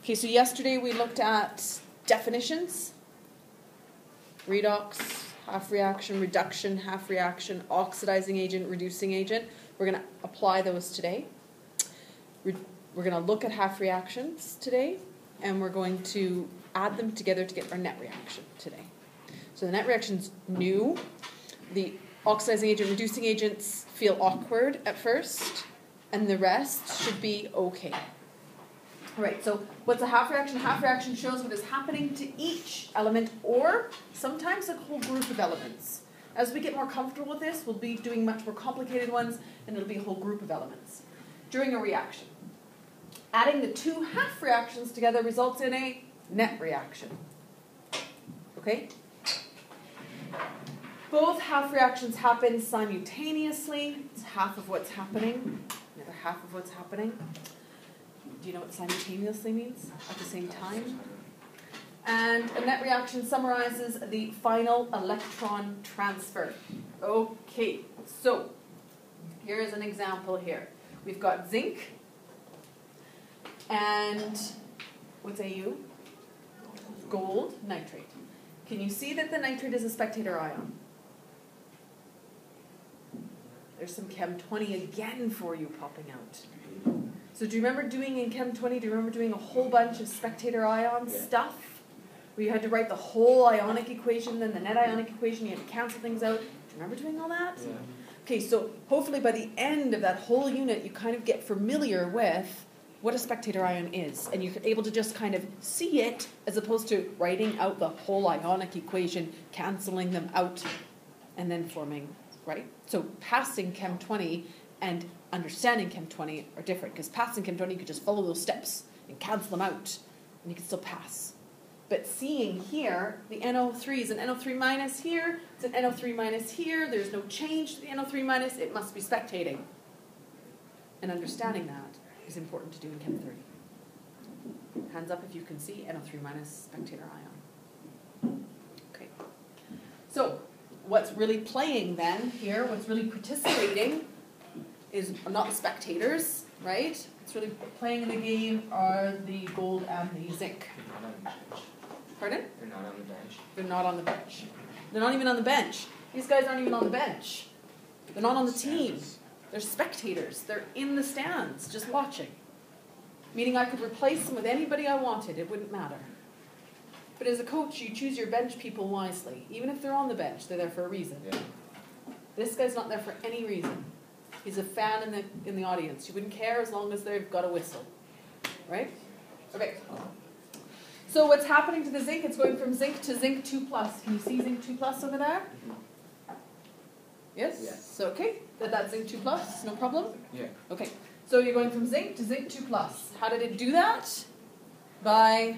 Okay, so yesterday we looked at definitions. Redox, half reaction, reduction, half reaction, oxidizing agent, reducing agent. We're going to apply those today. We're going to look at half reactions today, and we're going to add them together to get our net reaction today. So the net reaction's new. The oxidizing agent, reducing agents feel awkward at first, and the rest should be okay. All right, so what's a half reaction? Half reaction shows what is happening to each element, or sometimes a whole group of elements. As we get more comfortable with this, we'll be doing much more complicated ones, and it'll be a whole group of elements during a reaction. Adding the two half reactions together results in a net reaction. Okay? Both half reactions happen simultaneously. It's half of what's happening, the other half of what's happening. Do you know what simultaneously means? At the same time. And a net reaction summarizes the final electron transfer. Okay, so here's an example here. We've got zinc and what's AU? Gold nitrate. Can you see that the nitrate is a spectator ion? There's some Chem 20 again for you popping out. So do you remember doing in Chem 20, do you remember doing a whole bunch of spectator ion stuff? Where you had to write the whole ionic equation, then the net ionic equation, you had to cancel things out. Do you remember doing all that? Yeah. Okay, so hopefully by the end of that whole unit, you kind of get familiar with what a spectator ion is. And you're able to just kind of see it as opposed to writing out the whole ionic equation, canceling them out, and then forming, right? So passing Chem 20 and understanding Chem 20 are different, because passing Chem 20, you could just follow those steps and cancel them out, and you can still pass. But seeing here, the NO3 is an NO3 minus here, it's an NO3 minus here, there's no change to the NO3 minus, it must be spectating. And understanding that is important to do in Chem 30. Hands up if you can see NO3 minus spectator ion. Okay. So, what's really playing then here, what's really participating is not the spectators, right? What's really playing in the game are the gold and the zinc. Pardon? They're not on the bench. They're not on the bench. They're not even on the bench. These guys aren't even on the bench. They're not on the team. They're spectators. They're in the stands, just watching. Meaning I could replace them with anybody I wanted. It wouldn't matter. But as a coach, you choose your bench people wisely. Even if they're on the bench, they're there for a reason. Yeah. This guy's not there for any reason. He's a fan in the audience. You wouldn't care as long as they've got a whistle. Right? Okay. So what's happening to the zinc? It's going from zinc to zinc 2+. Can you see zinc 2+ over there? Yes? Yes. So, okay. That's zinc 2+, no problem? Yeah. Okay. So you're going from zinc to zinc 2+. How did it do that? By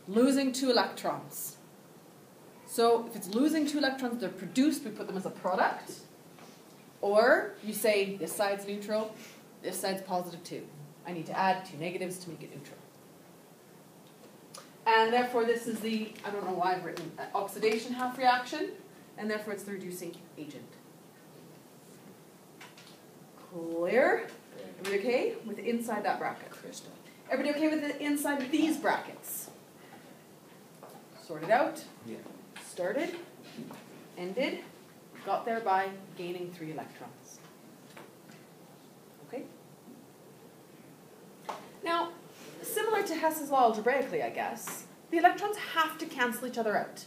losing 2 electrons. So if it's losing 2 electrons, they're produced, we put them as a product. Or you say, this side's neutral, this side's positive 2. I need to add 2 negatives to make it neutral. And therefore this is the, I don't know why I've written oxidation half reaction, and therefore it's the reducing agent. Clear? Everybody okay with inside that bracket? Crystal. Everybody okay with the inside of these brackets? Sorted out? Yeah. Started, ended, got there by gaining 3 electrons. Okay? Now, similar to Hess's law algebraically, I guess, the electrons have to cancel each other out.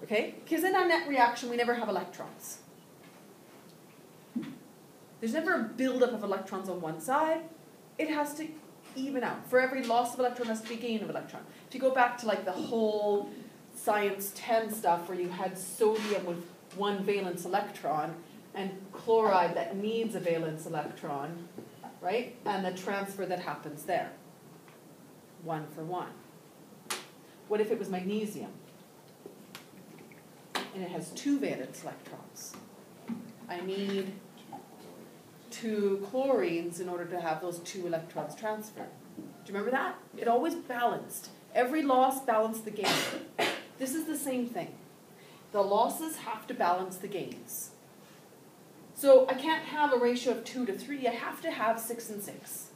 Okay? Because in our net reaction, we never have electrons. There's never a buildup of electrons on one side. It has to even out. For every loss of electron, there has to be a gain of electron. If you go back to like the whole Science 10 stuff where you had sodium with 1 valence electron and chloride that needs a valence electron, right? And the transfer that happens there. 1 for 1. What if it was magnesium? And it has 2 valence electrons. I need 2 chlorines in order to have those 2 electrons transferred. Do you remember that? It always balanced. Every loss balanced the gain. This is the same thing. The losses have to balance the gains. So I can't have a ratio of 2 to 3. I have to have 6 and 6.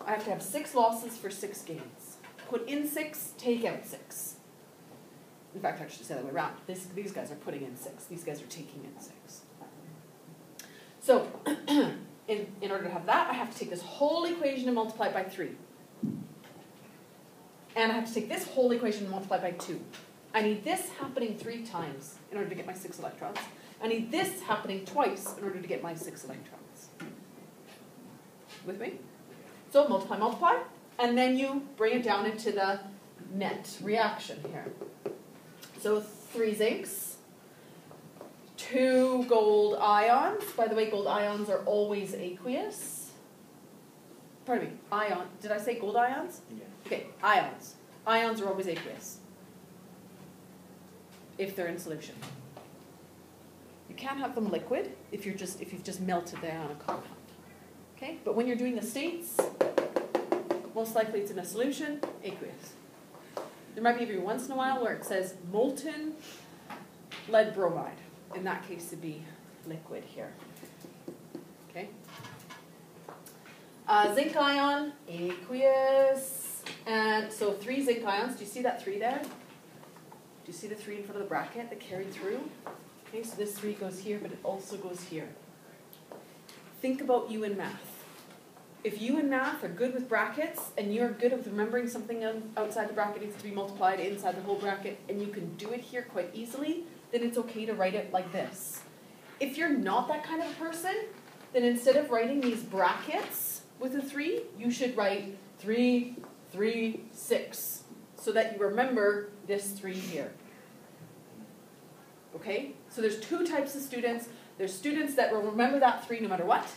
I have to have 6 losses for 6 gains. Put in 6, take out 6. In fact, I should say the other way around. These guys are putting in 6. These guys are taking in 6. So, in order to have that, I have to take this whole equation and multiply it by 3. And I have to take this whole equation and multiply it by 2. I need this happening 3 times in order to get my 6 electrons. I need this happening twice in order to get my 6 electrons. With me? So multiply, multiply, and then you bring it down into the net reaction here. So 3 zincs, 2 gold ions. By the way, gold ions are always aqueous. Pardon me, ion. Did I say gold ions? Yeah. Okay, ions. Ions are always aqueous if they're in solution. You can't have them liquid if you've just melted the ionic compound. Okay, but when you're doing the states, most likely it's in a solution, aqueous. There might be every once in a while where it says molten lead bromide. In that case, it'd be liquid here. Okay. Zinc ion, aqueous, and so 3 zinc ions. Do you see that 3 there? Do you see the 3 in front of the bracket that carried through? Okay, so this 3 goes here, but it also goes here. Think about you in math. If you in math are good with brackets, and you're good with remembering something outside the bracket needs to be multiplied inside the whole bracket, and you can do it here quite easily, then it's okay to write it like this. If you're not that kind of a person, then instead of writing these brackets with a 3, you should write 3, 3, 6, so that you remember this 3 here. Okay? So there's 2 types of students. There's students that will remember that 3 no matter what,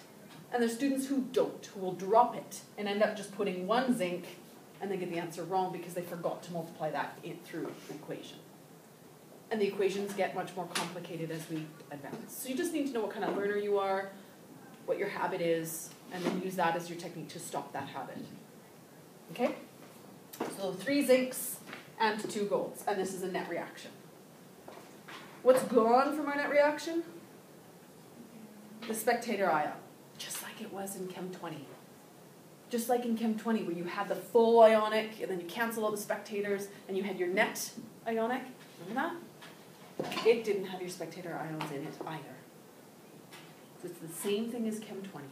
and there's students who don't, who will drop it and end up just putting 1 zinc and they get the answer wrong because they forgot to multiply that through the equation. And the equations get much more complicated as we advance. So you just need to know what kind of learner you are, what your habit is, and then use that as your technique to stop that habit. Okay? So 3 zincs and 2 golds, and this is a net reaction. What's gone from our net reaction? The spectator ion, just like it was in Chem 20. Just like in Chem 20, where you had the full ionic, and then you cancel all the spectators, and you had your net ionic. Remember that? It didn't have your spectator ions in it either. So it's the same thing as Chem 20.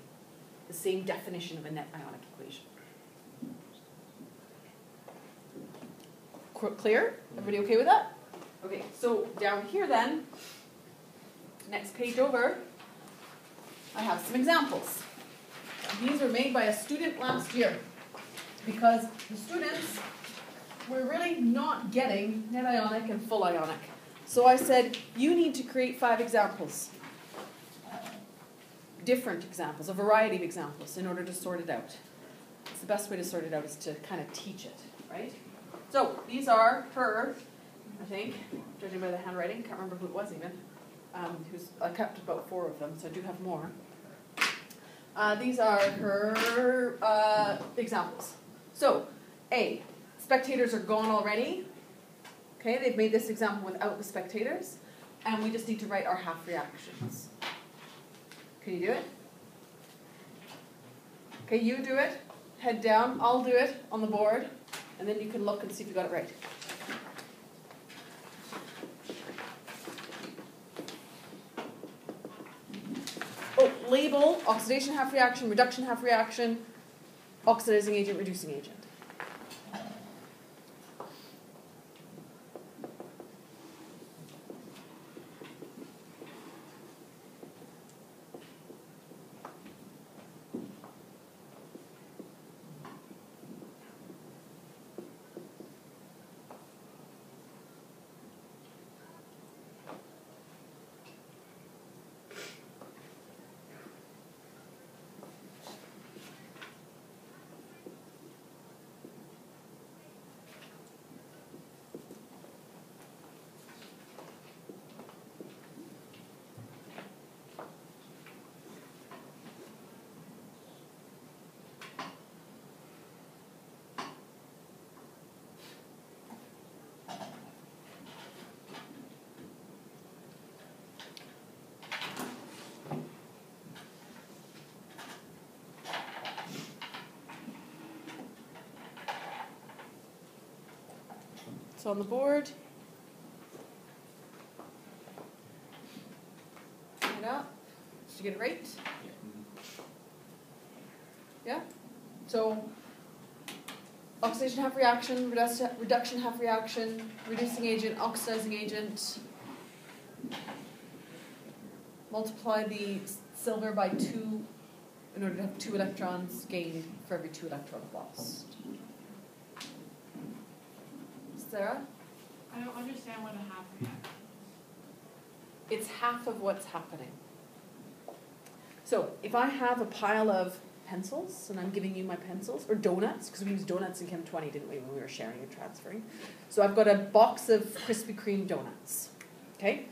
The same definition of a net ionic equation. Clear? Everybody okay with that? Okay, so down here then, next page over, I have some examples. These were made by a student last year because the students were really not getting net ionic and full ionic. So I said, you need to create 5 examples. Different examples, a variety of examples in order to sort it out. It's the best way to sort it out is to kind of teach it, right? So these are her, I think, judging by the handwriting, can't remember who it was even. I kept about 4 of them, so I do have more. These are her examples. So, A, spectators are gone already. Okay, they've made this example without the spectators. And we just need to write our half reactions. Can you do it? Okay, you do it. Head down. I'll do it on the board. And then you can look and see if you got it right. Oh, label, oxidation half reaction, reduction half reaction, oxidizing agent, reducing agent. So on the board, it up. Did you get it right? Yeah? So oxidation half reaction, reduction half reaction, reducing agent, oxidizing agent. Multiply the silver by 2 in order to have 2 electrons gained for every 2 electrons lost. Sarah? I don't understand what a half reaction is. It's half of what's happening. So if I have a pile of pencils, and I'm giving you my pencils, or donuts, because we used donuts in Chem 20, didn't we, when we were sharing and transferring. So I've got a box of Krispy Kreme donuts, okay?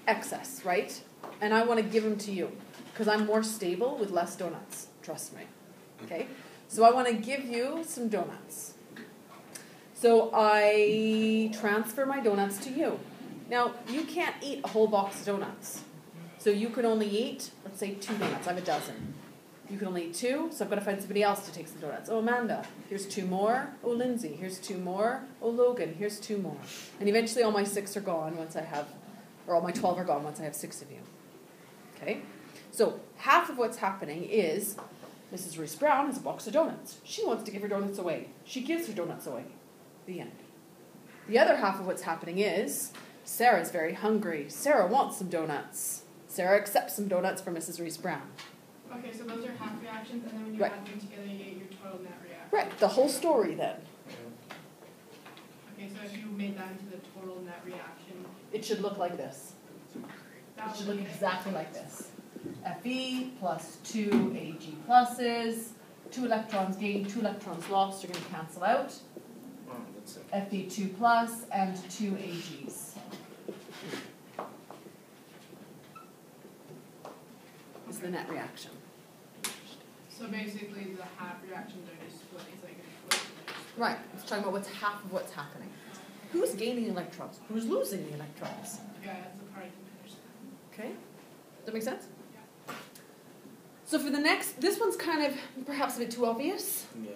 Excess, right? And I want to give them to you, because I'm more stable with less donuts, trust me, okay? So I want to give you some donuts. So I transfer my donuts to you. Now, you can't eat a whole box of donuts. So you can only eat, let's say 2 donuts. I have a dozen. You can only eat 2, so I've got to find somebody else to take some donuts. Oh, Amanda, here's 2 more. Oh, Lindsay, here's 2 more. Oh, Logan, here's 2 more. And eventually all my 6 are gone once I have, or all my 12 are gone once I have 6 of you. Okay? So half of what's happening is Mrs. Reese Brown has a box of donuts. She wants to give her donuts away. She gives her donuts away. The end. The other half of what's happening is Sarah's very hungry. Sarah wants some donuts. Sarah accepts some donuts from Mrs. Reese Brown. Okay, so those are half reactions, and then when you add them together, you get your total net reaction. Right, the whole story then. Okay, so if you made that into the total net reaction, It should look like this. It should look exactly like this. Fe plus 2 Ag pluses, 2 electrons gained, 2 electrons lost are going to cancel out. Fe 2 plus and 2 Ags. Is the net reaction. so basically the half reactions are just split. It's like a split. Right, it's talking about half of what's happening. Who's gaining electrons? Who's losing the electrons? Yeah, that's the part I can understand. Okay? Does that make sense? Yeah. So for the next, this one's kind of perhaps a bit too obvious. Yeah.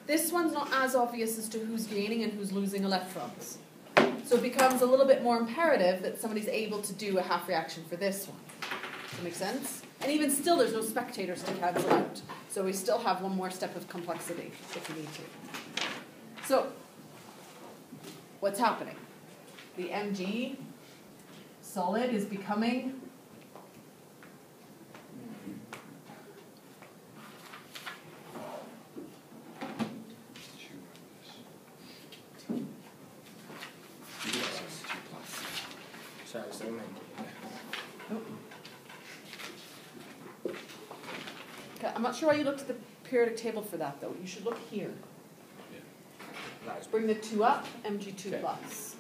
This one's not as obvious as to who's gaining and who's losing electrons. So it becomes a little bit more imperative that somebody's able to do a half reaction for this one. Does that make sense? And even still, there's no spectators to cancel out. So we still have one more step of complexity if we need to. So, what's happening? The Mg solid is becoming Sorry, so many. Okay, I'm not sure why you looked at the periodic table for that, though. You should look here. Nice. Bring the 2 up, Mg2 Okay. plus.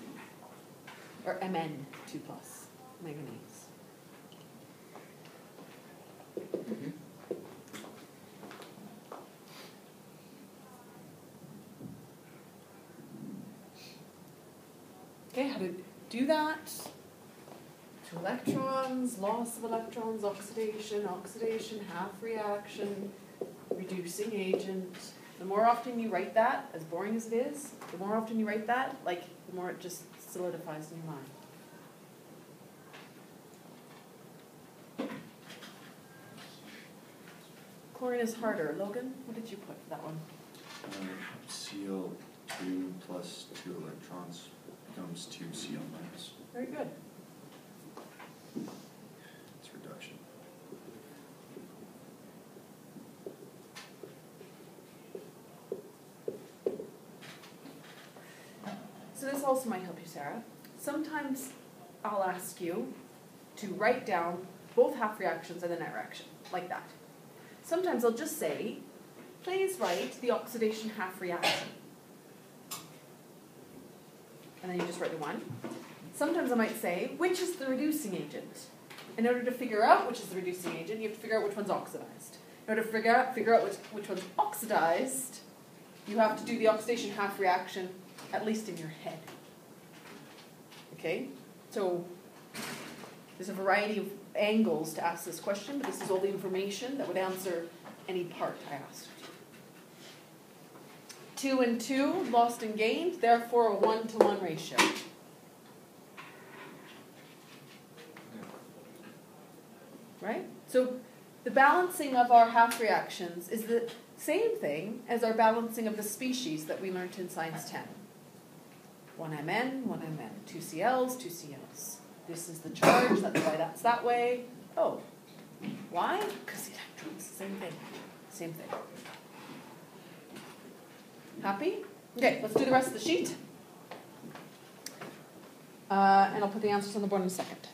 Or Mn2 plus, manganese. Okay, how to do that? 2 electrons, loss of electrons, oxidation, half reaction, reducing agent. The more often you write that, as boring as it is, the more often you write that, like, the more it just solidifies in your mind. Chlorine is harder. Logan, what did you put for that one? Cl2 plus 2 electrons becomes 2 Cl minus. Very good. It's reduction. So this also might help you, Sarah. Sometimes I'll ask you to write down both half reactions and the net reaction, like that. Sometimes I'll just say, please write the oxidation half reaction. And then you just write the one. Sometimes I might say, which is the reducing agent? In order to figure out which is the reducing agent, you have to figure out which one's oxidized. In order to figure out which one's oxidized, you have to do the oxidation half reaction at least in your head. Okay? So there's a variety of angles to ask this question, but this is all the information that would answer any part I asked. 2 and 2, lost and gained, therefore a 1-to-1 ratio. Right? So the balancing of our half reactions is the same thing as our balancing of the species that we learned in Science 10. 1Mn, 1Mn, 2 Cls, 2 Cls. This is the charge, that's why that's that way. Oh, why? Because the electrons, same thing. Same thing. Happy? Okay, let's do the rest of the sheet. And I'll put the answers on the board in a second.